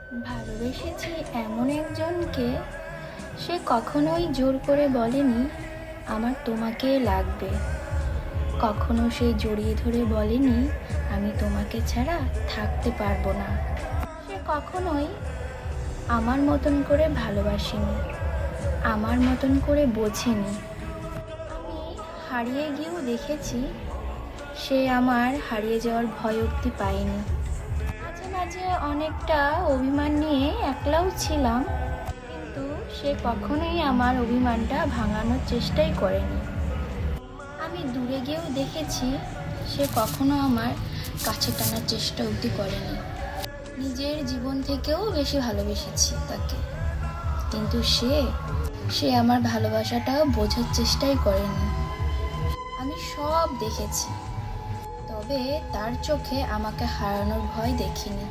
ভালোবেসেছি এমন একজনকে, সে কখনোই জোর করে বলেনি আমার তোমাকে লাগবে। কখনো সে জড়িয়ে ধরে বলেনি আমি তোমাকে ছাড়া থাকতে পারবো না। সে কখনোই আমার মতন করে ভালোবাসেনি, আমার মতন করে বোঝেনি। আমি হারিয়ে গিয়েও দেখেছি সে আমার হারিয়ে যাওয়ার ভয় অবধি পায়নি। মাঝে মাঝে অনেকটা অভিমান নিয়ে একলাও ছিলাম, কিন্তু সে কখনোই আমার অভিমানটা ভাঙানোর চেষ্টাই করেনি। আমি দূরে গিয়েও দেখেছি সে কখনো আমার কাছে টানার চেষ্টা অবধি করেনি। নিজের জীবন থেকেও বেশি ভালোবেসেছি তাকে, কিন্তু সে আমার ভালোবাসাটাও বোঝার চেষ্টাই করেনি। আমি সব দেখেছি, তবে তার চোখে আমাকে হারানোর ভয় দেখিনি।